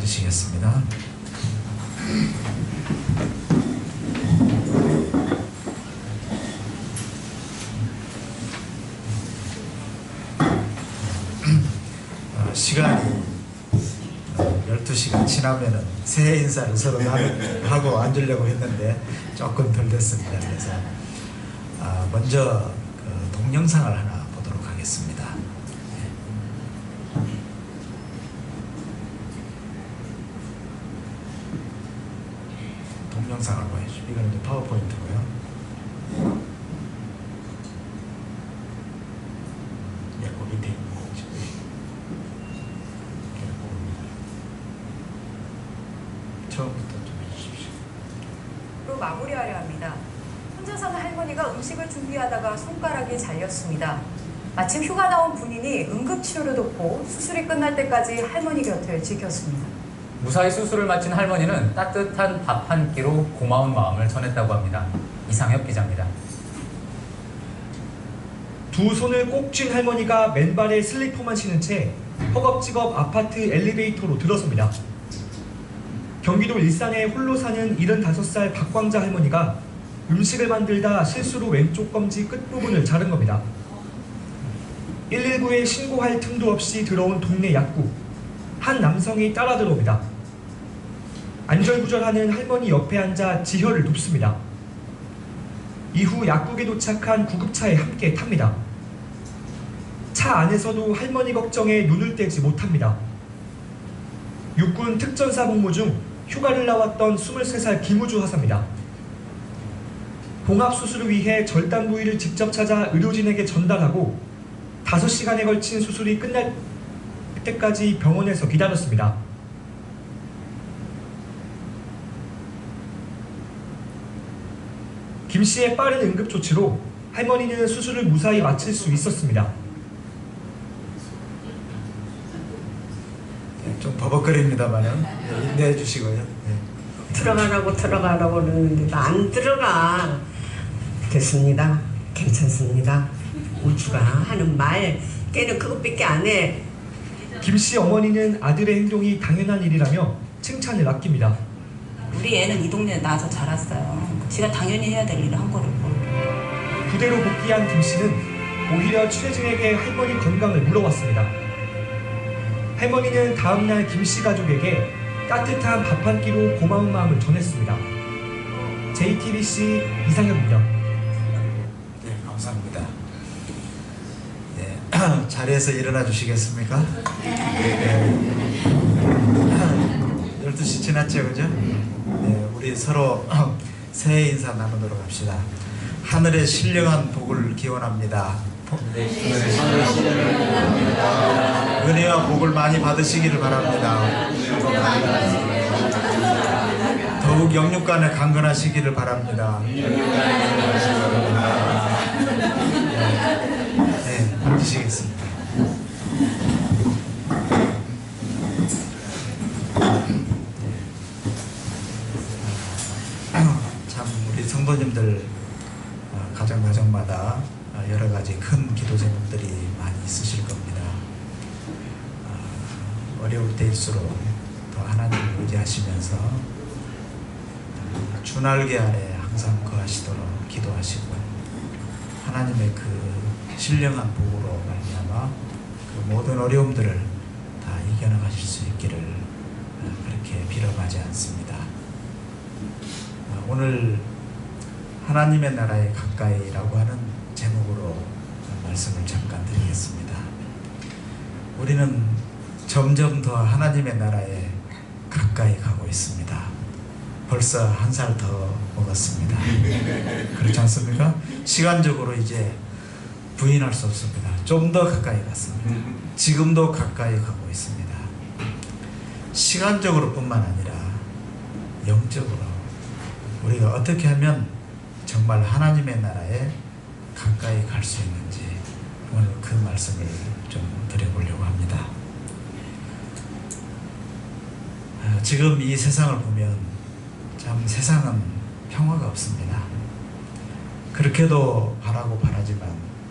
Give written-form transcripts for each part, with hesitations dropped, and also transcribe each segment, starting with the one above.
앉으시겠습니다. 시간이 12시가 지나면은 새해 인사를 서로 하고 앉으려고 했는데 조금 덜 됐습니다. 그래서 먼저 그 동영상을 하나 보도록 하겠습니다. 동영상을 보여주죠. 이거는 이제 파워포인트고요. 그 밑에 있는 거죠. 처음부터 좀 해주십시오. 로 마무리하려 합니다. 혼자 사는 할머니가 음식을 준비하다가 손가락이 잘렸습니다. 마침 휴가 나온 군인이 응급치료를 돕고 수술이 끝날 때까지 할머니 곁을 지켰습니다. 무사히 수술을 마친 할머니는 따뜻한 밥 한 끼로 고마운 마음을 전했다고 합니다. 이상엽 기자입니다. 두 손을 꼭 쥔 할머니가 맨발에 슬리퍼만 신은 채 허겁지겁 아파트 엘리베이터로 들어섭니다. 경기도 일산에 홀로 사는 75살 박광자 할머니가 음식을 만들다 실수로 왼쪽 검지 끝부분을 자른 겁니다. 119에 신고할 틈도 없이 들어온 동네 약국. 한 남성이 따라 들어옵니다. 안절부절하는 할머니 옆에 앉아 지혈을 돕습니다. 이후 약국에 도착한 구급차에 함께 탑니다. 차 안에서도 할머니 걱정에 눈을 떼지 못합니다. 육군 특전사 복무 중 휴가를 나왔던 23살 김우주 하사입니다. 봉합수술을 위해 절단 부위를 직접 찾아 의료진에게 전달하고 5시간에 걸친 수술이 끝날 때까지 병원에서 기다렸습니다. 김 씨의 빠른 응급조치로 할머니는 수술을 무사히 마칠 수 있었습니다. 좀 버벅거립니다만은 인내해 주시고요. 들어가라고 그러는데 안 들어가. 됐습니다. 괜찮습니다. 우주가 하는 말 걔는 그것밖에 안 해. 김 씨 어머니는 아들의 행동이 당연한 일이라며 칭찬을 아낍니다. 우리 애는 이 동네에 나와서 자랐어요. 지가 당연히 해야 될 일을 한 거를 뭐. 부대로 복귀한 김 씨는 오히려 취재진에게 할머니 건강을 물어봤습니다. 할머니는 다음날 김 씨 가족에게 따뜻한 밥 한 끼로 고마운 마음을 전했습니다. JTBC 이상엽입니다. 네, 감사합니다. 네, 자리에서 일어나 주시겠습니까? 네. 12시 지났죠, 그죠? 네, 우리 서로 새해 인사 나누도록 합시다. 하늘의 신령한 복을 기원합니다. 은혜와 복을 많이 받으시기를 바랍니다. 더욱 영육간에 강건하시기를 바랍니다. 네, 앉으시겠습니다. 참 우리 성도님들 가정마다 여러 가지 큰 기도 제목들이 많이 있으실 겁니다. 어려울 때일수록 더 하나님을 의지하시면서 주날개 아래 항상 거하시도록 기도하시고 하나님의 그 신령한 복으로 말미암아 그 모든 어려움들을 다 이겨나가실 수 있기를 그렇게 빌어가지 않습니다. 오늘 하나님의 나라에 가까이라고 하는 제목으로 말씀을 잠깐 드리겠습니다. 우리는 점점 더 하나님의 나라에 가까이 가고 있습니다. 벌써 한 살 더 먹었습니다. 그렇지 않습니까? 시간적으로 이제 부인할 수 없습니다. 좀 더 가까이 갔습니다. 지금도 가까이 가고 있습니다. 시간적으로 뿐만 아니라 영적으로 우리가 어떻게 하면 정말 하나님의 나라에 가까이 갈 수 있는지 오늘 그 말씀을 좀 드려보려고 합니다. 지금 이 세상을 보면 참 세상은 평화가 없습니다. 그렇게도 바라고 바라지만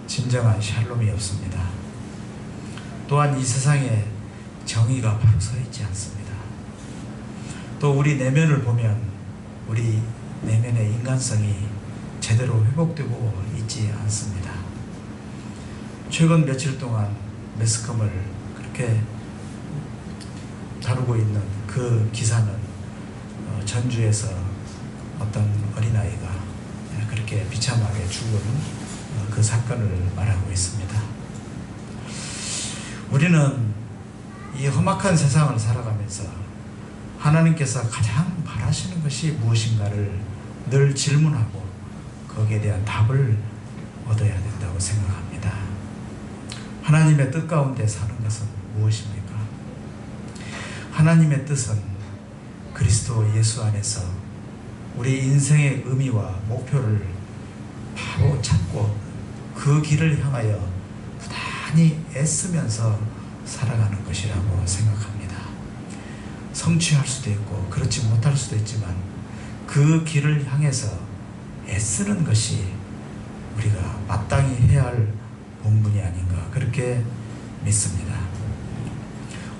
진정한 샬롬이 없습니다. 또한 이 세상에 정의가 바로 서 있지 않습니다. 또 우리 내면을 보면 우리 내면의 인간성이 제대로 회복되고 있지 않습니다. 최근 며칠 동안 매스컴을 그렇게 다루고 있는 그 기사는 전주에서 어떤 어린아이가 그렇게 비참하게 죽은 그 사건을 말하고 있습니다. 우리는 이 험악한 세상을 살아가면서 하나님께서 가장 바라시는 것이 무엇인가를 늘 질문하고 거기에 대한 답을 얻어야 된다고 생각합니다. 하나님의 뜻 가운데 사는 것은 무엇입니까? 하나님의 뜻은 그리스도 예수 안에서 우리 인생의 의미와 목표를 바로 찾고 그 길을 향하여 부단히 애쓰면서 살아가는 것이라고 생각합니다. 성취할 수도 있고 그렇지 못할 수도 있지만 그 길을 향해서 애쓰는 것이 우리가 마땅히 해야 할 본분이 아닌가 그렇게 믿습니다.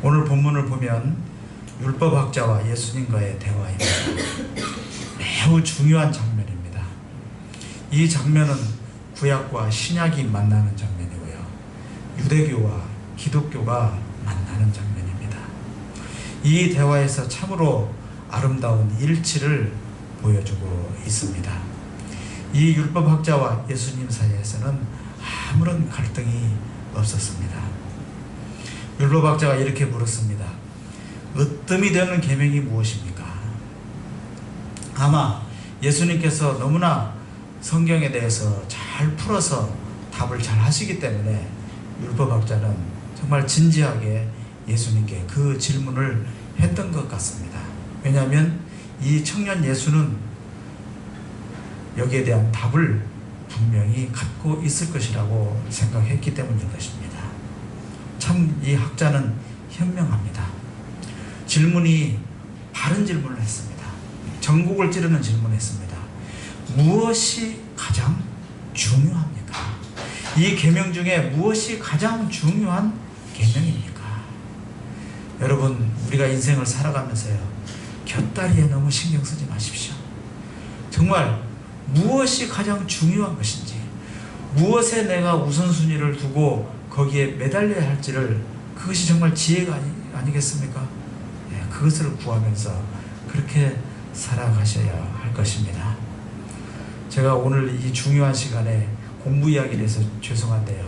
오늘 본문을 보면 율법학자와 예수님과의 대화입니다. 매우 중요한 장면입니다. 이 장면은 구약과 신약이 만나는 장면이고요. 유대교와 기독교가 만나는 장면입니다. 이 대화에서 참으로 아름다운 일치를 보여주고 있습니다. 이 율법학자와 예수님 사이에서는 아무런 갈등이 없었습니다. 율법학자가 이렇게 물었습니다. 으뜸이 되는 계명이 무엇입니까? 아마 예수님께서 너무나 성경에 대해서 잘 풀어서 답을 잘 하시기 때문에 율법학자는 정말 진지하게 예수님께 그 질문을 했던 것 같습니다. 왜냐하면 이 청년 예수는 여기에 대한 답을 분명히 갖고 있을 것이라고 생각했기 때문인 것입니다. 참 이 학자는 현명합니다. 질문이 바른 질문을 했습니다. 전곡을 찌르는 질문을 했습니다. 무엇이 가장 중요합니까? 이 계명 중에 무엇이 가장 중요한 계명입니까? 여러분, 우리가 인생을 살아가면서요, 곁다리에 너무 신경 쓰지 마십시오. 정말 무엇이 가장 중요한 것인지, 무엇에 내가 우선순위를 두고 거기에 매달려야 할지를, 그것이 정말 지혜가 아니겠습니까? 네, 그것을 구하면서 그렇게 살아가셔야 할 것입니다. 제가 오늘 이 중요한 시간에 공부 이야기를 해서 죄송한데요,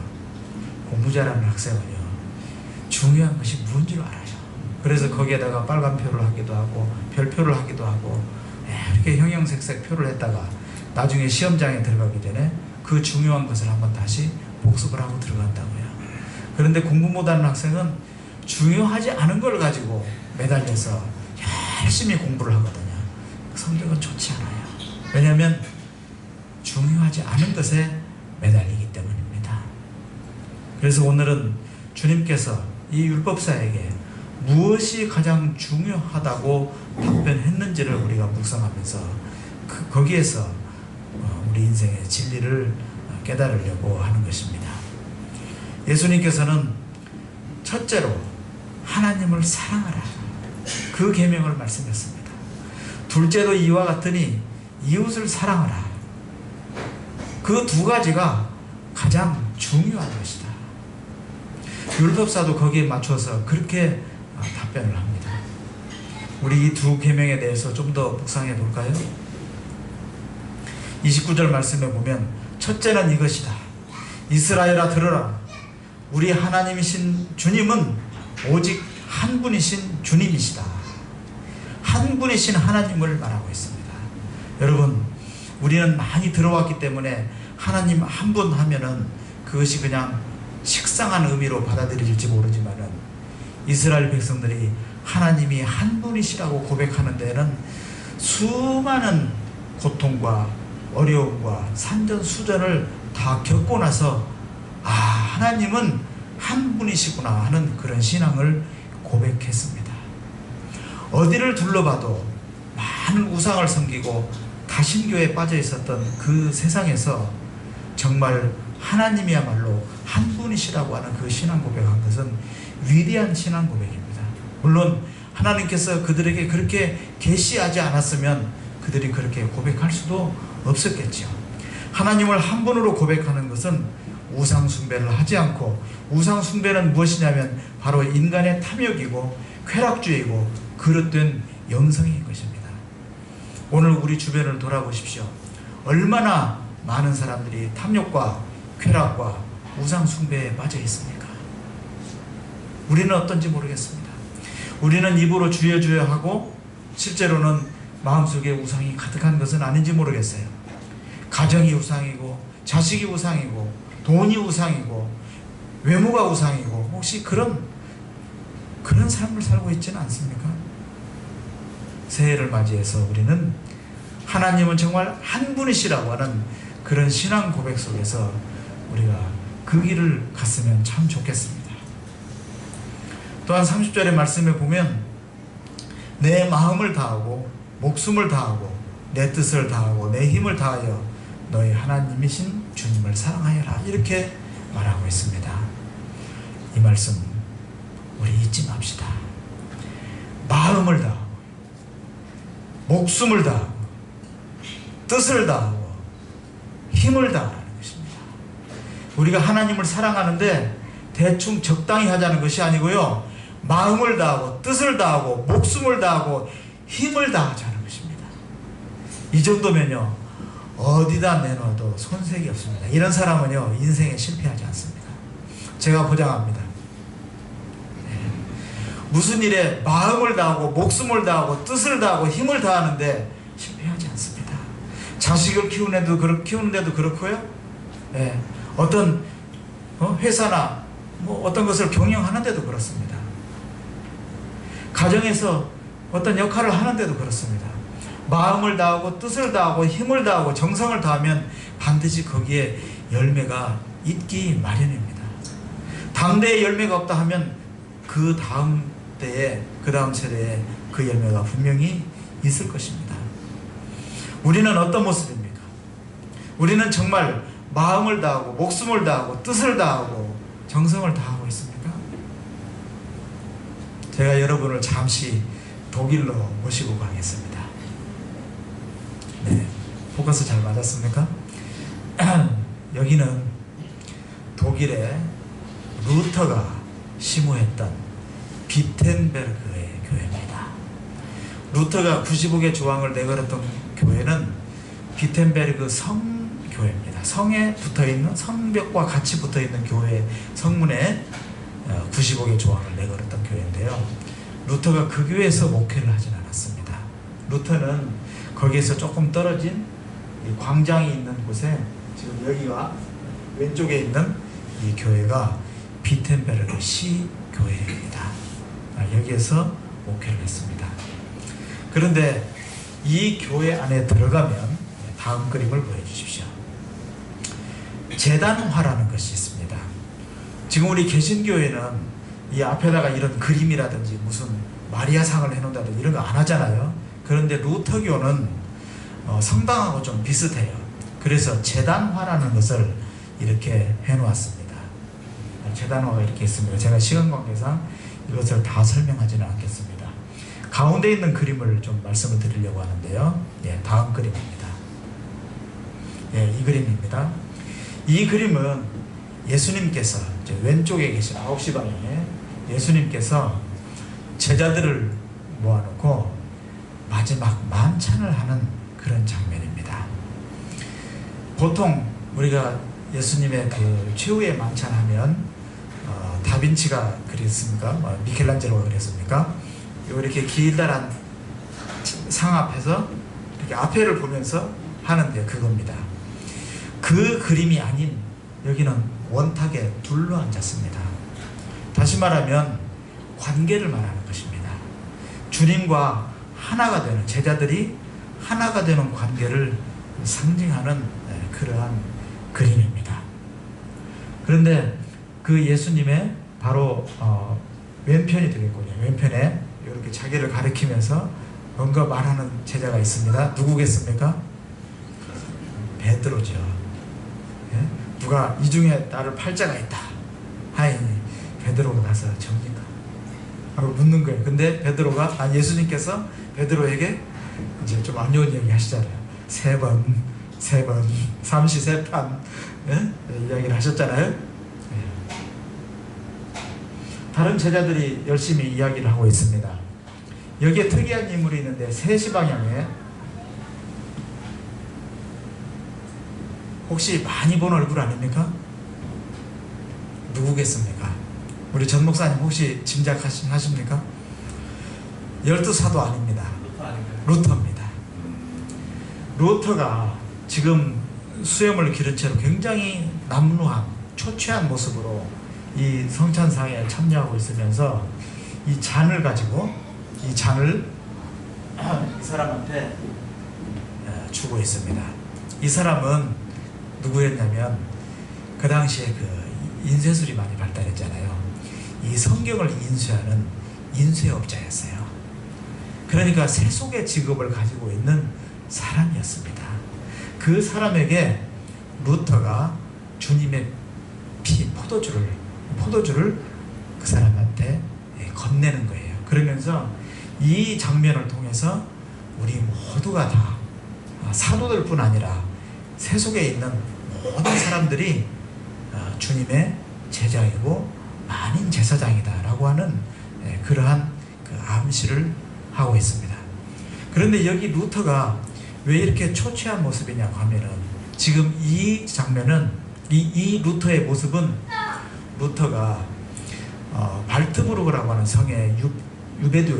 공부 잘하는 학생은요, 중요한 것이 뭔지를 알아요. 그래서 거기에다가 빨간표를 하기도 하고 별표를 하기도 하고 이렇게 형형색색 표를 했다가 나중에 시험장에 들어가기 전에 그 중요한 것을 한번 다시 복습을 하고 들어간다고요. 그런데 공부 못하는 학생은 중요하지 않은 걸 가지고 매달려서 열심히 공부를 하거든요. 성적은 좋지 않아요. 왜냐하면 중요하지 않은 것에 매달리기 때문입니다. 그래서 오늘은 주님께서 이 율법사에게 무엇이 가장 중요하다고 답변했는지를 우리가 묵상하면서 거기에서 우리 인생의 진리를 깨달으려고 하는 것입니다. 예수님께서는 첫째로 하나님을 사랑하라, 그 계명을 말씀했습니다. 둘째로 이와 같으니 이웃을 사랑하라. 그 두 가지가 가장 중요한 것이다. 율법사도 거기에 맞춰서 그렇게 답변을 합니다. 우리 이 두 계명에 대해서 좀 더 묵상해 볼까요? 29절 말씀에 보면 첫째는 이것이다. 이스라엘아 들으라. 우리 하나님이신 주님은 오직 한 분이신 주님이시다. 한 분이신 하나님을 말하고 있습니다. 여러분, 우리는 많이 들어왔기 때문에 하나님 한 분 하면은 그것이 그냥 식상한 의미로 받아들여질지 모르지만은 이스라엘 백성들이 하나님이 한 분이시라고 고백하는 데에는 수많은 고통과 어려움과 산전수전을 다 겪고 나서 하나님은 한 분이시구나 하는 그런 신앙을 고백했습니다. 어디를 둘러봐도 많은 우상을 섬기고 다신교에 빠져 있었던 그 세상에서 정말 하나님이야말로 한 분이시라고 하는 그 신앙 고백한 것은 위대한 신앙 고백입니다. 물론 하나님께서 그들에게 그렇게 계시하지 않았으면 그들이 그렇게 고백할 수도 없었겠죠. 하나님을 한 분으로 고백하는 것은 우상 숭배를 하지 않고, 우상 숭배는 무엇이냐면 바로 인간의 탐욕이고 쾌락주의고 그릇된 영성인 것입니다. 오늘 우리 주변을 돌아보십시오. 얼마나 많은 사람들이 탐욕과 쾌락과 우상 숭배에 빠져 있습니까? 우리는 어떤지 모르겠습니다. 우리는 입으로 주여 주여 하고 실제로는 마음속에 우상이 가득한 것은 아닌지 모르겠어요. 가정이 우상이고 자식이 우상이고 돈이 우상이고 외모가 우상이고, 혹시 그런 삶을 살고 있지는 않습니까? 새해를 맞이해서 우리는 하나님은 정말 한 분이시라고 하는 그런 신앙 고백 속에서 우리가 그 길을 갔으면 참 좋겠습니다. 또한 30절의 말씀에 보면 내 마음을 다하고 목숨을 다하고 내 뜻을 다하고 내 힘을 다하여 너희 하나님이신 주님을 사랑하여라, 이렇게 말하고 있습니다. 이 말씀 우리 잊지 맙시다. 마음을 다하고 목숨을 다하고 뜻을 다하고 힘을 다하는 것입니다. 우리가 하나님을 사랑하는데 대충 적당히 하자는 것이 아니고요, 마음을 다하고 뜻을 다하고 목숨을 다하고 힘을 다하자는 것입니다. 이 정도면요 어디다 내놔도 손색이 없습니다. 이런 사람은요 인생에 실패하지 않습니다. 제가 보장합니다. 무슨 일에 마음을 다하고 목숨을 다하고 뜻을 다하고 힘을 다하는데 실패하지 않습니다. 자식을 키우는데도 그렇고요, 어떤 회사나 어떤 것을 경영하는데도 그렇습니다. 가정에서 어떤 역할을 하는데도 그렇습니다. 마음을 다하고 뜻을 다하고 힘을 다하고 정성을 다하면 반드시 거기에 열매가 있기 마련입니다. 당대에 열매가 없다 하면 그 다음 때에, 그 다음 세대에 그 열매가 분명히 있을 것입니다. 우리는 어떤 모습입니까? 우리는 정말 마음을 다하고 목숨을 다하고 뜻을 다하고 정성을 다하고 있습니까? 제가 여러분을 잠시 독일로 모시고 가겠습니다. 네, 포커스 잘 맞았습니까? 여기는 독일의 루터가 심호했던 비텐베르그의 교회입니다. 루터가 95개 조항을 내걸었던 교회는 비텐베르그 성교회입니다. 성에 붙어있는, 성벽과 같이 붙어있는 교회 성문에 95개 조항을 내걸었던 교회인데요, 루터가 그 교회에서 목회를 하진 않았습니다. 루터는 거기에서 조금 떨어진 이 광장이 있는 곳에, 지금 여기가 왼쪽에 있는 이 교회가 비텐베르그 시교회입니다. 여기에서 목회를 했습니다. 그런데 이 교회 안에 들어가면 다음 그림을 보여주십시오. 제단화라는 것이 있습니다. 지금 우리 개신교회는 이 앞에다가 이런 그림이라든지 무슨 마리아상을 해놓는다든지 이런 거 안 하잖아요. 그런데 루터교는 성당하고 좀 비슷해요. 그래서 제단화라는 것을 이렇게 해놓았습니다. 제단화가 이렇게 있습니다. 제가 시간 관계상 이것을 다 설명하지는 않겠습니다. 가운데 있는 그림을 좀 말씀을 드리려고 하는데요, 다음 그림입니다. 이 그림입니다. 이 그림은 예수님께서 왼쪽에 계신 9시 방향에 예수님께서 제자들을 모아놓고 마지막 만찬을 하는 그런 장면입니다. 보통 우리가 예수님의 그 최후의 만찬하면 다빈치가 그렸습니까? 미켈란젤로가 그렸습니까? 이렇게 길다란 상 앞에서 이렇게 앞에를 보면서 하는데 그겁니다. 그 그림이 아닌 여기는 원탁에 둘러 앉았습니다. 다시 말하면 관계를 말하는 것입니다. 주님과 하나가 되는, 제자들이 하나가 되는 관계를 상징하는 그러한 그림입니다. 그런데 그 예수님의 바로 왼편이 되겠군요. 왼편에 이렇게 자기를 가리키면서 뭔가 말하는 제자가 있습니다. 누구겠습니까? 베드로죠. 누가 이 중에 나를 팔자가 있다 하니 베드로가 가서 접니까? 하고 묻는 거예요. 근데 베드로가 예수님께서 베드로에게 이제 좀 안 좋은 얘기 하시잖아요. 3번, 3시3판 이야기를 하셨잖아요. 예. 다른 제자들이 열심히 이야기를 하고 있습니다. 여기에 특이한 인물이 있는데 3시 방향에 혹시 많이 본 얼굴 아닙니까? 누구겠습니까? 우리 전 목사님 혹시 짐작하십니까? 12사도 아닙니다. 루터입니다. 루터가 지금 수염을 기른 채로 굉장히 남루한 초췌한 모습으로 이 성찬상에 참여하고 있으면서 이 잔을 가지고 이 잔을 이 사람한테 주고 있습니다. 이 사람은 누구였냐면 그 당시에 그 인쇄술이 많이 발달했잖아요. 이 성경을 인쇄하는 인쇄업자였어요. 그러니까 세속의 직업을 가지고 있는 사람이었습니다. 그 사람에게 루터가 주님의 포도주를 그 사람한테 건네는 거예요. 그러면서 이 장면을 통해서 우리 모두가 다 사도들 뿐 아니라 세속에 있는 모든 사람들이 주님의 제자이고 만인 제사장이다 라고 하는 그러한 그 암시를 하고 있습니다. 그런데 여기 루터가 왜 이렇게 초췌한 모습이냐고 하면은 지금 이 장면은 이 루터의 모습은 루터가 발트부르크라고 하는 성에 유배되어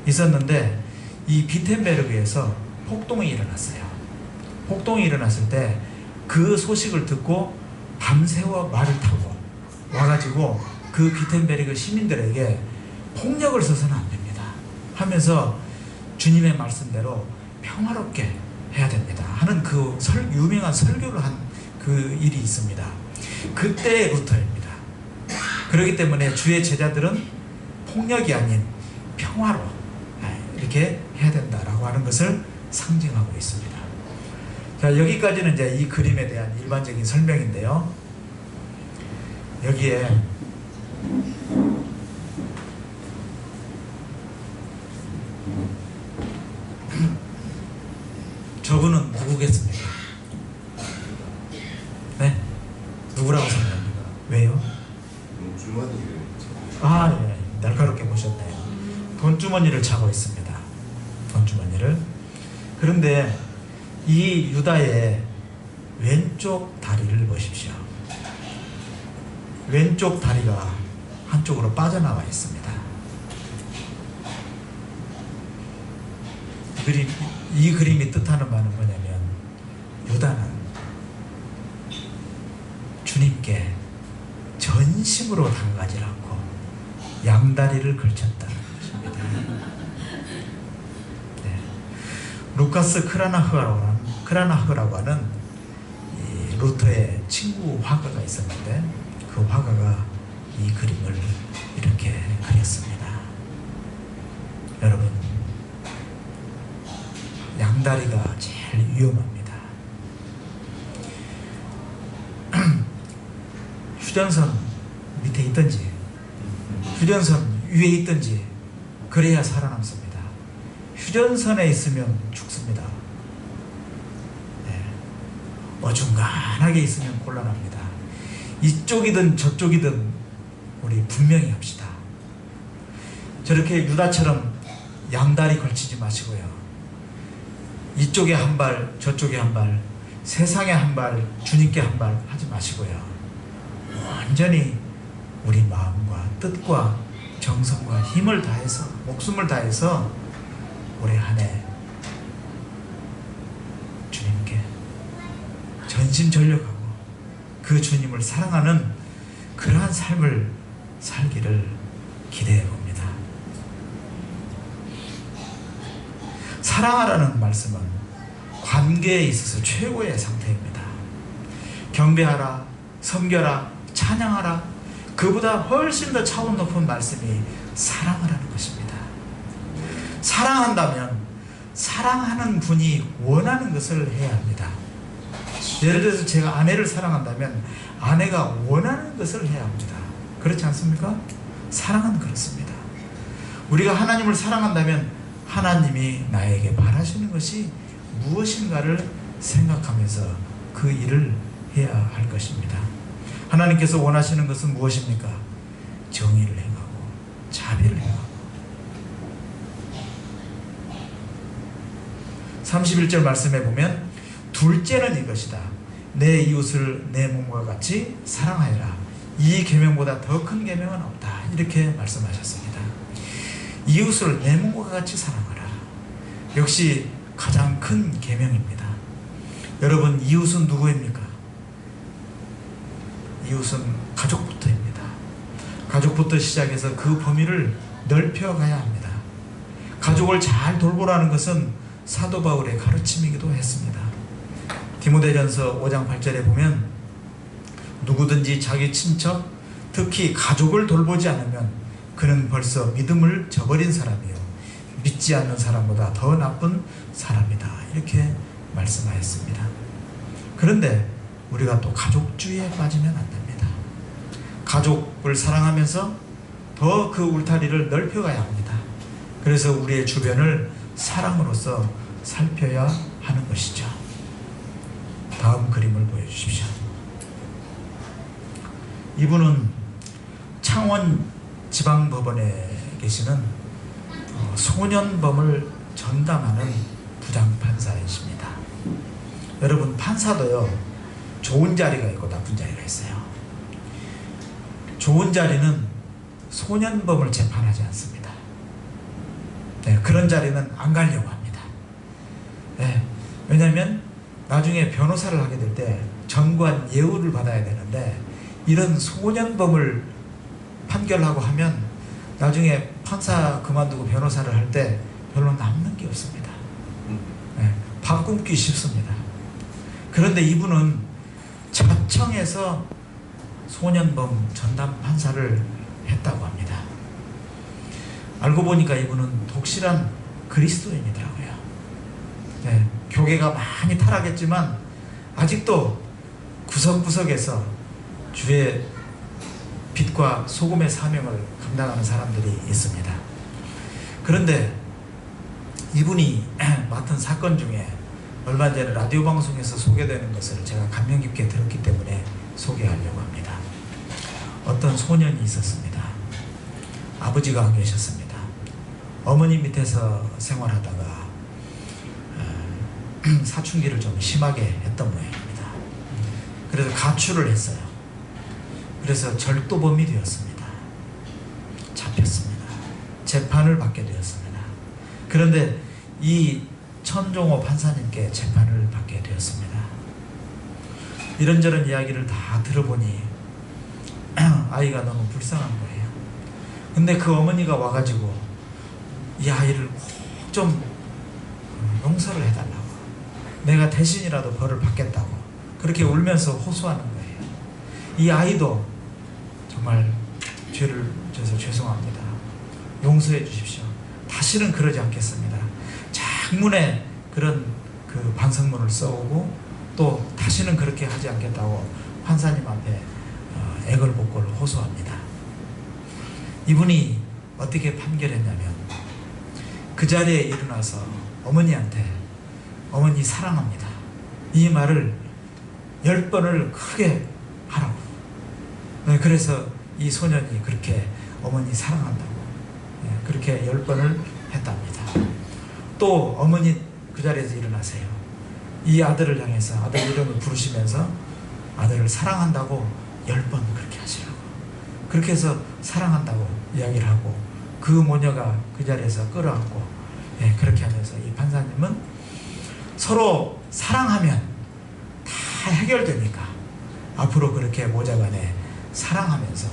있었는데 이 비텐베르그에서 폭동이 일어났어요. 폭동이 일어났을 때 그 소식을 듣고 밤새워 말을 타고 와가지고 그 비텐베르그 시민들에게 폭력을 써서는 안 됩니다 하면서 주님의 말씀대로 평화롭게 해야 됩니다 하는 그 유명한 설교를 한 그 일이 있습니다. 그때의 루터입니다. 그렇기 때문에 주의 제자들은 폭력이 아닌 평화로 이렇게 해야 된다라고 하는 것을 상징하고 있습니다. 자, 여기까지는 이제 이 그림에 대한 일반적인 설명인데요. 여기에 저분은 누구겠습니까? 네? 누구라고 생각합니까? 왜요? 주머니를 예, 날카롭게 보셨네요. 돈주머니를 차고 있습니다. 돈주머니를. 그런데 이 유다의 왼쪽 다리를 보십시오. 왼쪽 다리가 한쪽으로 빠져나와 있습니다. 이 그림이 뜻하는 바는 뭐냐면 유다는 주님께 전심으로 다가가지 않고 양다리를 걸쳤다는 것입니다. 네. 루카스 크라나흐라고 하는 이 루터의 친구 화가가 있었는데 그 화가가 이 그림을 이렇게 그렸습니다. 여러분, 양다리가 제일 위험합니다. 휴전선 밑에 있든지 휴전선 위에 있든지 그래야 살아남습니다. 휴전선에 있으면 죽습니다. 네. 어중간하게 있으면 곤란합니다. 이쪽이든 저쪽이든 우리 분명히 합시다. 저렇게 유다처럼 양다리 걸치지 마시고요. 이쪽에 한 발, 저쪽에 한 발, 세상에 한 발, 주님께 한 발 하지 마시고요. 완전히 우리 마음과 뜻과 정성과 힘을 다해서, 목숨을 다해서 올해 한 해 주님께 전심전력하고 그 주님을 사랑하는 그러한 삶을 살기를 기대해 봅니다. 사랑하라는 말씀은 관계에 있어서 최고의 상태입니다. 경배하라, 섬겨라, 찬양하라, 그보다 훨씬 더 차원 높은 말씀이 사랑하라는 것입니다. 사랑한다면 사랑하는 분이 원하는 것을 해야 합니다. 예를 들어서 제가 아내를 사랑한다면 아내가 원하는 것을 해야 합니다. 그렇지 않습니까? 사랑은 그렇습니다. 우리가 하나님을 사랑한다면 하나님이 나에게 바라시는 것이 무엇인가를 생각하면서 그 일을 해야 할 것입니다. 하나님께서 원하시는 것은 무엇입니까? 정의를 행하고 자비를 행하고. 31절 말씀에 보면 둘째는 이것이다. 내 이웃을 내 몸과 같이 사랑하여라. 이 계명보다 더 큰 계명은 없다. 이렇게 말씀하셨습니다. 이웃을 내 몸과 같이 사랑하라. 역시 가장 큰 계명입니다. 여러분, 이웃은 누구입니까? 이웃은 가족부터입니다. 가족부터 시작해서 그 범위를 넓혀가야 합니다. 가족을 잘 돌보라는 것은 사도 바울의 가르침이기도 했습니다. 디모데전서 5장 8절에 보면 누구든지 자기 친척, 특히 가족을 돌보지 않으면 그는 벌써 믿음을 저버린 사람이요 믿지 않는 사람보다 더 나쁜 사람이다. 이렇게 말씀하였습니다. 그런데 우리가 또 가족주의에 빠지면 안 됩니다. 가족을 사랑하면서 더 그 울타리를 넓혀가야 합니다. 그래서 우리의 주변을 사랑으로서 살펴야 하는 것이죠. 다음 그림을 보여주십시오. 이분은 창원지방법원에 계시는 소년범을 전담하는 부장판사이십니다. 여러분, 판사도요 좋은 자리가 있고 나쁜 자리가 있어요. 좋은 자리는 소년범을 재판하지 않습니다. 네, 그런 자리는 안 가려고 합니다. 네, 왜냐하면 나중에 변호사를 하게 될 때 전관 예우를 받아야 되는데 이런 소년범을 판결하고 하면 나중에 판사 그만두고 변호사를 할 때 별로 남는 게 없습니다. 네, 밥 굶기 쉽습니다. 그런데 이분은 자청에서 소년범 전담 판사를 했다고 합니다. 알고 보니까 이분은 독실한 그리스도인이더라고요. 네, 교계가 많이 타락했지만 아직도 구석구석에서 주의 빛과 소금의 사명을 감당하는 사람들이 있습니다. 그런데 이분이 맡은 사건 중에 얼마 전에 라디오 방송에서 소개되는 것을 제가 감명 깊게 들었기 때문에 소개하려고 합니다. 어떤 소년이 있었습니다. 아버지가 안 계셨습니다. 어머니 밑에서 생활하다가 사춘기를 좀 심하게 했던 모양입니다. 그래서 가출을 했어요. 그래서 절도범이 되었습니다. 잡혔습니다. 재판을 받게 되었습니다. 그런데 이 천종호 판사님께 재판을 받게 되었습니다. 이런저런 이야기를 다 들어보니 아이가 너무 불쌍한 거예요. 근데 그 어머니가 와가지고 이 아이를 꼭 좀 용서를 해달라고, 내가 대신이라도 벌을 받겠다고 그렇게 울면서 호소하는 거예요. 이 아이도 정말 죄를 져서 죄송합니다, 용서해 주십시오, 다시는 그러지 않겠습니다, 장문의 그런 그 반성문을 써오고 또 다시는 그렇게 하지 않겠다고 판사님 앞에 애걸복걸 호소합니다. 이분이 어떻게 판결했냐면 그 자리에 일어나서 어머니한테 어머니 사랑합니다 이 말을 10번을 크게 하라고. 그래서 이 소년이 그렇게 어머니 사랑한다고 그렇게 10번을 했답니다. 또 어머니 그 자리에서 일어나세요. 이 아들을 향해서 아들 이름을 부르시면서 아들을 사랑한다고 10번 그렇게 하시라고. 그렇게 해서 사랑한다고 이야기를 하고 그 모녀가 그 자리에서 끌어안고 그렇게 하면서 이 판사님은 서로 사랑하면 다 해결되니까 앞으로 그렇게 모자간에 사랑하면서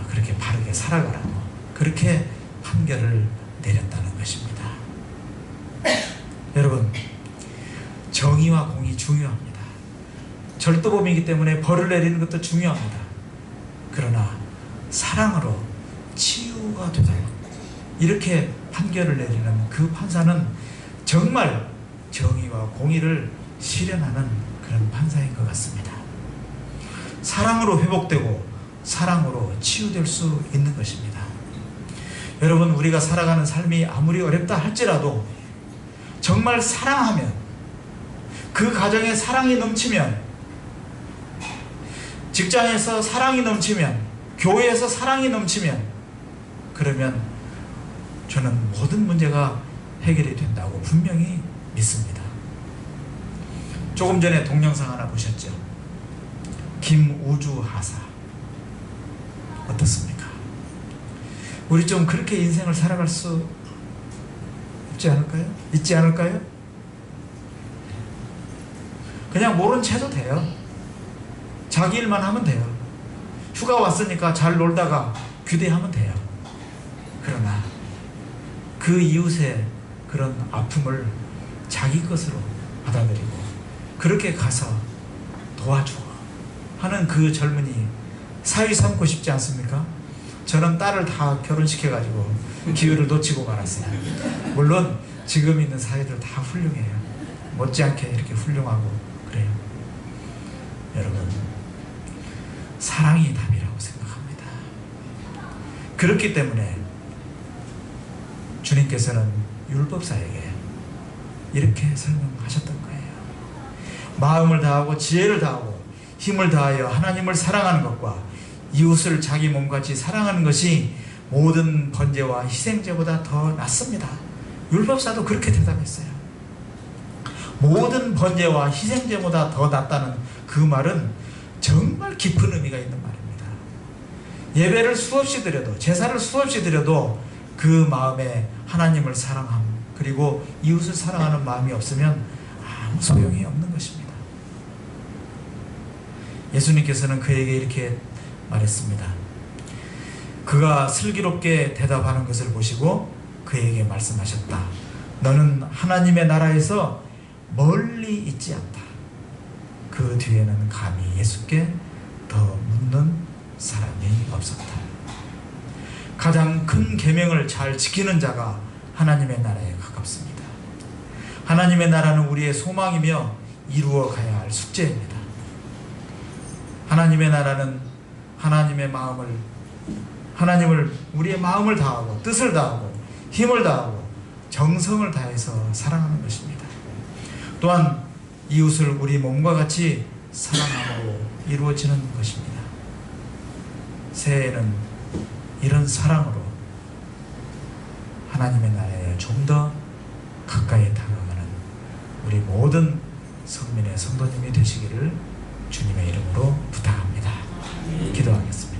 그렇게 바르게 살아가라고 그렇게 판결을 내렸다는 것입니다. 여러분, 정의와 공이 중요합니다. 절도범이기 때문에 벌을 내리는 것도 중요합니다. 그러나 사랑으로 치유가 되도록 이렇게 판결을 내리는 그 판사는 정말 정의와 공의를 실현하는 그런 판사인 것 같습니다. 사랑으로 회복되고 사랑으로 치유될 수 있는 것입니다. 여러분, 우리가 살아가는 삶이 아무리 어렵다 할지라도 정말 사랑하면, 그 가정에 사랑이 넘치면, 직장에서 사랑이 넘치면, 교회에서 사랑이 넘치면, 그러면 저는 모든 문제가 해결이 된다고 분명히 믿습니다. 조금 전에 동영상 하나 보셨죠? 김우주 하사 어떻습니까? 우리 좀 그렇게 인생을 살아갈 수 있지 않을까요? 그냥 모른 채도 돼요. 자기 일만 하면 돼요. 휴가 왔으니까 잘 놀다가 귀대하면 돼요. 그러나 그 이웃의 그런 아픔을 자기 것으로 받아들이고 그렇게 가서 도와주고 하는 그 젊은이 사위 삼고 싶지 않습니까? 저는 딸을 다 결혼시켜가지고 기회를 놓치고 말았어요. 물론 지금 있는 사위들 다 훌륭해요. 못지않게 이렇게 훌륭하고 그래요. 여러분, 사랑이 답이라고 생각합니다. 그렇기 때문에 주님께서는 율법사에게 이렇게 설명하셨던 거예요. 마음을 다하고 지혜를 다하고 힘을 다하여 하나님을 사랑하는 것과 이웃을 자기 몸같이 사랑하는 것이 모든 번제와 희생제보다 더 낫습니다. 율법사도 그렇게 대답했어요. 모든 번제와 희생제보다 더 낫다는 그 말은 정말 깊은 의미가 있는 말입니다. 예배를 수없이 드려도, 제사를 수없이 드려도 그 마음에 하나님을 사랑함, 그리고 이웃을 사랑하는 마음이 없으면 아무 소용이 없는 것입니다. 예수님께서는 그에게 이렇게 말했습니다. 그가 슬기롭게 대답하는 것을 보시고 그에게 말씀하셨다. 너는 하나님의 나라에서 멀리 있지 않다. 그 뒤에는 감히 예수께 더 묻는 사람이 없었다. 가장 큰 계명을 잘 지키는 자가 하나님의 나라에 가깝습니다. 하나님의 나라는 우리의 소망이며 이루어 가야 할 숙제입니다. 하나님의 나라는 하나님을 우리의 마음을 다하고 뜻을 다하고 힘을 다하고 정성을 다해서 사랑하는 것입니다. 또한 이웃을 우리 몸과 같이 사랑함으로 이루어지는 것입니다. 새해에는 이런 사랑으로 하나님의 나라에 좀 더 가까이 다가가는 우리 모든 성민의 성도님이 되시기를 주님의 이름으로 부탁합니다. 기도하겠습니다.